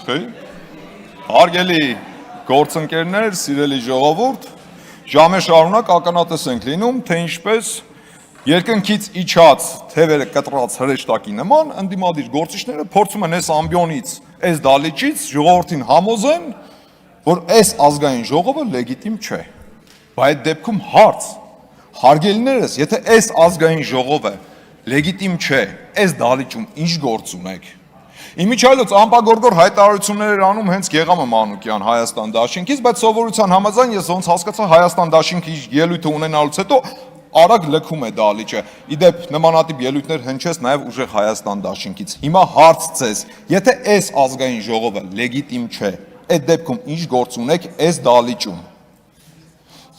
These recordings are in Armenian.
Հարգելի գործընկերներ, սիրելի ժողովուրդ, ժամե շարունակ ականատես ենք լինում, թե ինչպես երկնքից իջած թևերը կտրած հրեշտակի նման ընդդիմադիր գործիչները փորձում են այս ամբիոնից, այս դալիճից ժողովրդին համոզեն, որ այս ազգային ժողովը լեգիտիմ չէ։ Բայց այդ դեպքում հարց, հարգելիներս, եթե այս ազգային ժողովը լեգիտիմ չէ, այս դալիճում ինչ գործ ունեք։ Իմիջիայլոց ամպագորգոր հայտարարություններ էր անում հենց Գեղամը Մանուկյան Հայաստան դաշինքից, բայց սովորության համաձայն ես ոնց հասկացա Հայաստան դաշինքի ելույթը ունենալուց հետո արագ լքում է դալիճը։ Իդեպ նմանատիպ ելույթներ հնչեց նաև ուժեղ Հայաստան դաշինքից։ Հիմա հարց ձեզ, եթե այս ազգային ժողովը լեգիտիմ չէ, այդ դեպքում ինչ գործ ունեք այս դալիճում։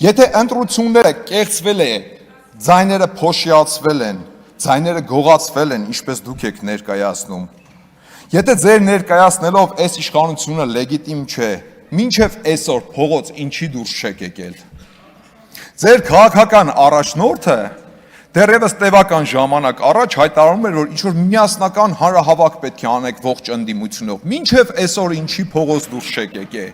Եթե ընտրությունները կեղծվել է, ձայները փոշիացվել են, ձայները գողացվել են, ինչպես դուք եք ներկայացնում։ Եթե ձեր ներկայացնելով այս իշխանությունը լեգիտիմ չէ, մինչև այսօր փողոց ինչի դուրս չեք եկել։ Ձեր քաղաքական առաջնորդը դեռևս տևական ժամանակ առաջ հայտարարում էր, որ ինչ-որ միասնական հանրահավաք պետք է անեք ողջ ընդդիմությունով, մինչև այսօր ինչի փողոց դուրս չեք եկել։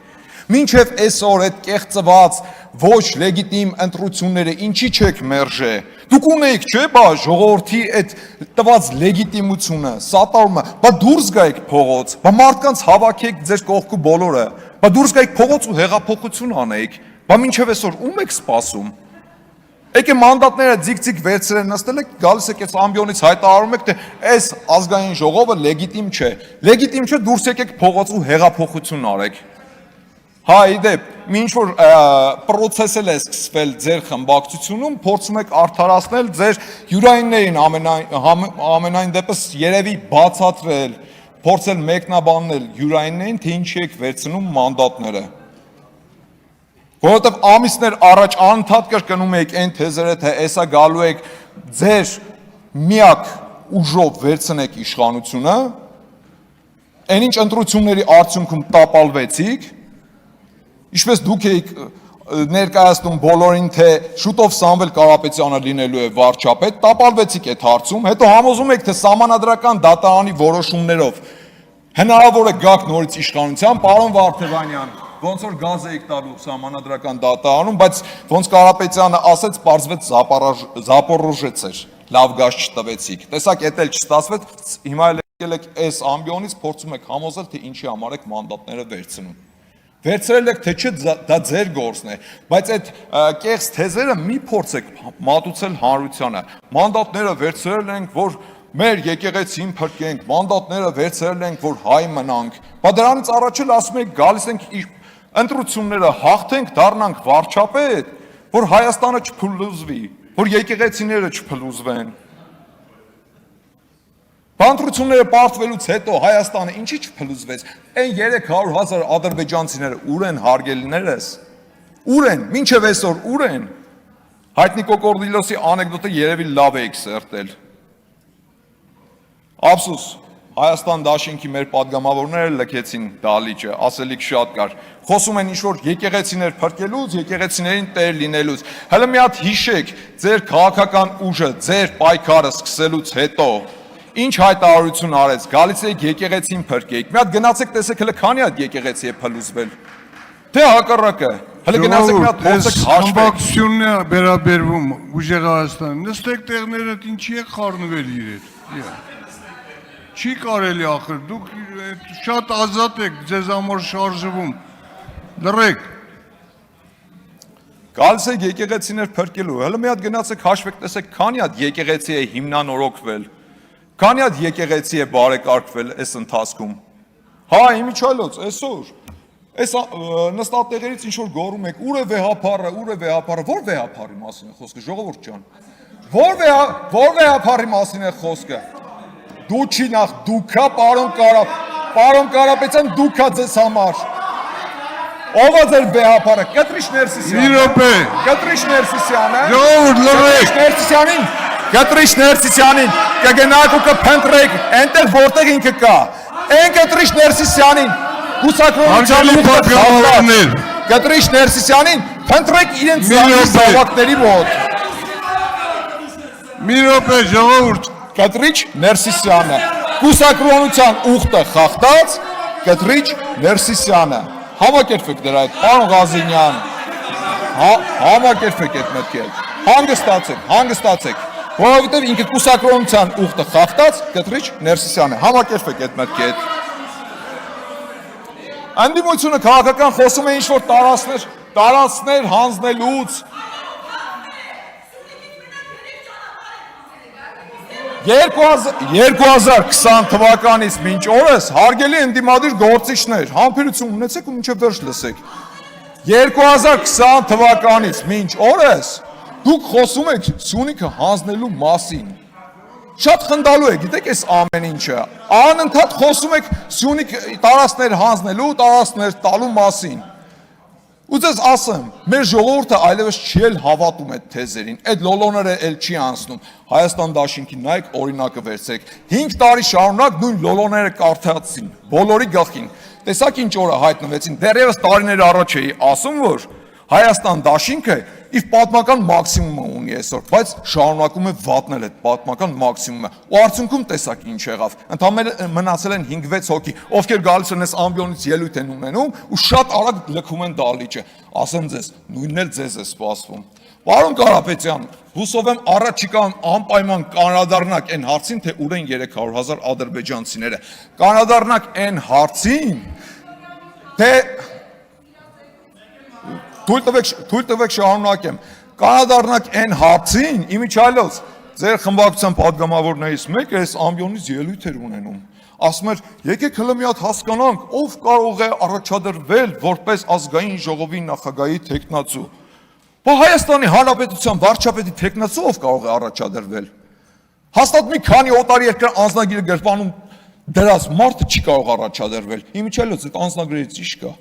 Մինչև այսօր այդ կեղծված ոչ լեգիտիմ ընտրությունները ինչի չեք մերժե։ Դուք ունեիք, չէ՞, բա ժողովրդի այդ տված լեգիտիմությունը, սատարումը, բա դուրս գայիք փողոց, բա մարդկանց հավաքեք ձեր կողքու բոլորը, բա դուրս գայիք փողոց ու հեղափոխություն անեիք, բա մինչև այսօր ում եք սպասում։ Եկե մանդատները ձիգ-ձիգ վերցրել նստել եք, գալիս եք այս ամբիոնից հայտարարում եք, թե այս ազգային ժողովը լեգիտիմ չէ։ Լեգիտիմ չէ, դուրս եկեք փողոց ու հեղափոխություն արեք։ Հա, իդեպ, ինչ որ պրոցես է սկսվել ձեր խմբակցությունում, փորձում եք արդարացնել ձեր յուրայիններին ամենայն դեպս երևի բացատրել, փորձել մեկնաբանել յուրայիններին, թե ինչի եք վերցնում մանդատները։ Որովհետև ամիսներ առաջ անընդհատ կրկնում եք այն թեզերը, թե էսա գալու եք ձեր միակ ուժով վերցնեք իշխանությունը, այն ինչ ընտրությունների արդյունքում տապալվեցիք, ինչպես դուք եք ներկայացնում բոլորին, թե շուտով Սամվել Կարապետյանը լինելու է վարչապետ, տապալվեցիք այդ հարցում, հետո համոզում եք, թե սահմանադրական դատարանի որոշումներով հնարավոր է գաք նորից իշխանության, պարոն Վարդևանյան, ոնց որ գազ եք տալու սահմանադրական դատարանում, բայց ոնց Կարապետյանը ասեց, պարզվեց Զապորոժեց էր, լավ գազ չտվեցիք։ Տեսակ, էդ էլ չստացվեց, հիմա եկել եք այս ամբիոնից, փորձում եք համոզել, թե ինչի համար եք մանդատները վերցնում։ Վերցրել եք, թե չէ, դա ձեր գործն է, բայց այդ կեղծ թեզերը մի փորձեք մատուցել հանրությանը։ Մանդատները վերցրել ենք, որ մեր եկեղեցին փրկենք, մանդատները վերցրել ենք, որ հայ մնանք։ Բա դրանից առաջ էլ ասում եք, գալիս ենք ընտրությունները հաղթենք, դառնանք վարչապետ, որ Հայաստանը չփլուզվի, որ եկեղեցիները չփլուզվեն։ Բանտրությունները պարտվելուց հետո Հայաստանը ինչի չփլուզվեց, այն 300,000 ադրբեջանցիները ուր են հարգելիներս, ուր են, մինչև այսօր ուր են, Հայտնի Կոկորդիլոսի անեկդոտը երևի լավ էիք սերտել, ափսուս, Հայաստան դաշինքի մեր պատգամավորները լքեցին դալիճը, ասելիք շատ կար, խոսում են ինչ-որ եկեղեցիներ փրկելուց, եկեղեցիներին տեր լինելուց, հələ մի հատ հիշեք, ձեր քաղաքական ուժը, ձեր պայքարը սկսելուց հետո ինչ հայտարարություն արեց, գալիս եք եկեղեցին փրկեք, մի հատ գնացեք տեսեք հələ քանի հատ եկեղեցի է փլուզվել, թե հակառակը, հələ գնացեք մի հատ փորձեք հաշվեք։ Խմբակցությունն է վերաբերվում ուժեղ Հայաստան, նստեք տեղներդ ինչի եք խառնվել իրեր։ Չի կարելի ախր, դուք շատ ազատ եք, ձեզ համար շարժվում, լռեք։ Գալիս եք եկեղեցիներ փրկելու, հələ մի հատ գնացեք հաշվեք տեսեք քանի հատ եկեղեցի է հիմնանորոգվել, քանի հատ եկեղեցի է բարեկարգվել այս ընթացքում։ Հա, իմիջիայլոց, այսօր, այս նստատեղերից ինչ-որ գոռում եք, ուր է վեհափառը, որ վեհափառի մասին է խոսքը, ժողովուրդ ջան, որ վեհափառի մասին է խոսքը, դու չի նախ, դուքա, պարոն Կարապետյան, դուքա ձեզ համար, ով է ձեր վեհափառը, Կտրիշ Ներսիսյանը, ժողովուրդ լռեք, Կտրիշ Ներսիսյանին, կգնաք ու կփնտրեք, այնտեղ որտեղ ինքը կա, այն Կտրիշ Ներսիսյանին, հուսակրոնության ուղղը խաղված, Կտրիշ Ներսիսյանին, փնտրեք իրենց զավակների մոտ։ Մի րոպե, ժողովուրդ, Կտրիչ Ներսիսյանը, հուսակրոնության ուղտը խախտած, Կտրիչ Ներսիսյանը։ Համակերպեք դրա հետ, պարոն Ղազինյան։ Համակերպեք այդ մտքի հետ։ Հանգստացեք։ Որովհետև ինքը կուսակրոնության ուխտը խախտած Կտրիչ Ներսիսյանը։ Համակերպեք այդ մտքի հետ։ Անդիմությունը քաղաքական խոսում է ինչ-որ տարածքներ հանձնելուց։ 2020 թվականից մինչ օրս հարգելի ընդդիմադիր գործիչներ, համբերություն ունեցեք ու մինչև վերջ լսեք։ 2020 թվականից մինչ օրս դուք խոսում եք Սյունիքը հանձնելու մասին։ Շատ խնդալու է, գիտեք այս ամեն ինչը։ Անընդհատ խոսում եք Սյունիք տարածքներ հանձնելու, տարածքներ տալու մասին։ Ու ձեզ ասեմ, մեր ժողովուրդը այլևս չի էլ հավատում այդ թեզերին, այդ լոլոները էլ չի անցնում։ Հայաստան դաշինքի նայեք օրինակը վերցրեք։ 5 տարի շարունակ նույն լոլոները կարդացին, բոլորի գլխին։ Տեսակ ինչ օրը հայտնվեցին, դեռևս տարիներ առաջ էի ասում, որ Հայաստան դաշինքը իր պատմական մաքսիմումը ունի այսօր, բայց շարունակում է վատնել այդ պատմական մաքսիմումը։ Ու արդյունքում տեսակ ինչ եղավ։ Ընդհանրապես մնացել են 5-6 հոգի, ովքեր գալիս են այս ամբիոնից ելույթ են ունենում ու շատ արագ լքում են դալիճը։ Ասեմ ձեզ, նույնն էլ ձեզ է սպասվում։ Պարոն Կարապետյան, հուսով եմ առաջիկան անպայման կանրադառնաք այն հարցին, թե ուր են 300,000 ադրբեջանցիները։ Կանրադառնաք այն հարցին, թե Թույլ տվեք շարունակեմ։ Կանրադառնաք այն հարցին, իմիջիայլոց ձեր խմբակցության падգամավորներից մեկը այս ամբիոնից ելույթ էր ունենում։ Ասում էր, եկեք հլը մի հատ հասկանանք, ով կարող է առաջադրվել որպես ազգային ժողովի նախագահի թեկնածու։ Բա Հայաստանի Հանրապետության վարչապետի թեկնածու ով կարող է առաջադրվել։ Հաստատ մի քանի օտարի երկրի անձնագիրը գրպանում դրած մարդը չի կարող առաջադրվել։ Իմիջիայլոց այդ անձնագրերից ի՞նչ կա։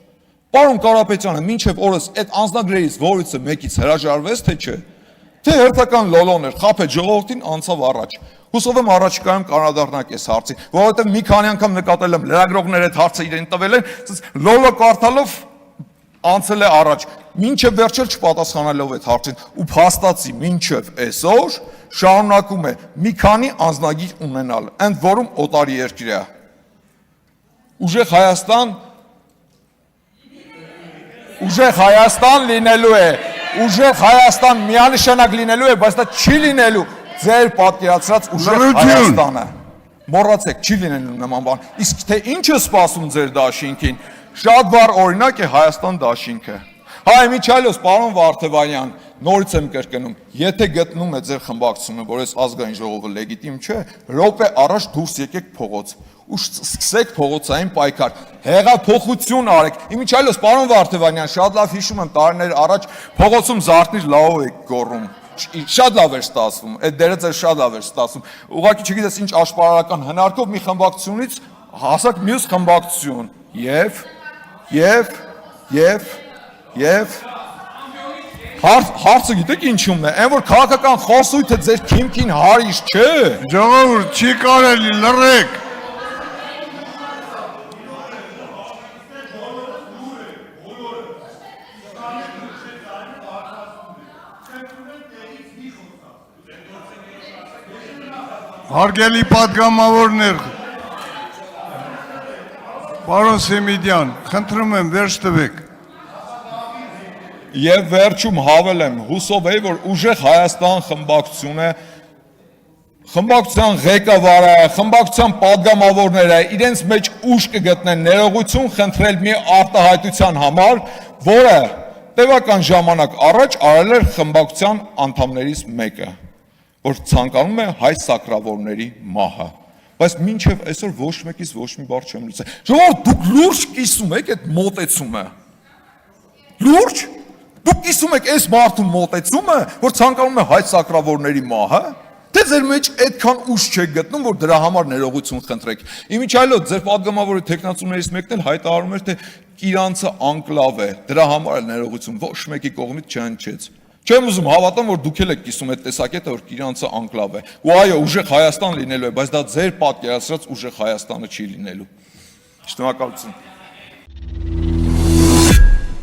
Պարոն Կարապետյանը, մինչև օրս այդ անձնագրերից որից մեկից հրաժարվեց, թե չէ, թե հերթական լոլոներ, խաբեց ժողովրդին, անցավ առաջ։ Հուսով եմ առաջիկայում կանրադառնաք այս հարցին, որովհետև մի քանի անգամ նկատել եմ լրագրողները այդ հարցը իրեն տվել են, լոլո կարդալով անցել է առաջ, մինչև վերջել չպատասխանելով այդ հարցին, ու փաստացի մինչև այսօր շարունակում է մի քանի անձնագիր ունենալ, ընդ որում օտարի երկրյա։ Ուժեղ Հայաստան լինելու է, ուժեղ Հայաստան միանշանակ լինելու է, բայց դա չի լինելու ձեր պատկերացրած ուժեղ Հայաստանը։ Մոռացեք, չի լինելու նման բան։ Իսկ թե ինչ է սպասում ձեր դաշինքին, շատ վառ օրինակ է Հայաստան դաշինքը։ Հայ Միչայլոս, պարոն Վարդևանյան, նորից եմ կրկնում, եթե գտնում է ձեր խմբակցությունը, որ այս ազգային ժողովը լեգիտիմ չէ, րոպե առաջ դուրս եկեք փողոց ու սկսեք փողոցային պայքար, հեղափոխություն արեք։ Իմիջիայլոս, պարոն Վարդևանյան, շատ լավ հիշում եմ տարիներ առաջ փողոցում Զարթնիր լավով եք գոռում։ Շատ լավ էր ստացվում, այդ դերը ձեր շատ լավ էր ստացվում։ Ուղղակի չգիտես ինչ աշպարարական հնարքով մի խմբակցությունից հասակ մյուս խմբակցություն եւ հարցը գիտեք ինչումն է, այն որ քաղաքական խոսույթը ձեր քիմքին հարիշ չէ։ Ժողովուրդ չի կարելի լռեք։ Հարգելի պատգամավորներ, պարոն Սեմիդյան, խնդրում եմ վերջ տվեք։ Եվ վերջում հավելեմ, հուսով էի, որ ուժեղ Հայաստան խմբակցությունը, խմբակցության ղեկավարը, խմբակցության պատգամավորները իրենց մեջ ուժ կգտնեն ներողություն խնդրել մի արտահայտության համար, որը տևական ժամանակ առաջ արել էր խմբակցության անդամներից մեկը, որ ցանկանում է հայ սակրավորների մահը։ Բայց մինչև այսօր ոչ մեկից ոչ մի բառ չեմ լսել։ Ժողովուրդ, դուք լուրջ կիսում եք այդ մոտեցումը։ Լուրջ։ Դուք կիսում եք այս մարդու մոտեցումը, որ ցանկանում է հայ սակրավորների մահը, թե ձեր մեջ այդքան ուժ չեք գտնում, որ դրա համար ներողություն խնդրեք։ Իմիջիայլոց ձեր պատգամավորի տեխնացուներից մեկն էլ հայտարարում էր, թե Իրանցը անկլավ է, դրա համար էլ ներողություն ոչ մեկի կողմից չհնչեց։ Չեմ ուզում հավատամ, որ դուք էլ եք կիսում այդ տեսակետը, որ Իրանցը անկլավ է։ Ու այո, ուժեղ Հայաստան լինելու է, բայց դա ձեր պատկերացրած ուժեղ Հայաստանը չի լինելու։ Շնորհակալություն։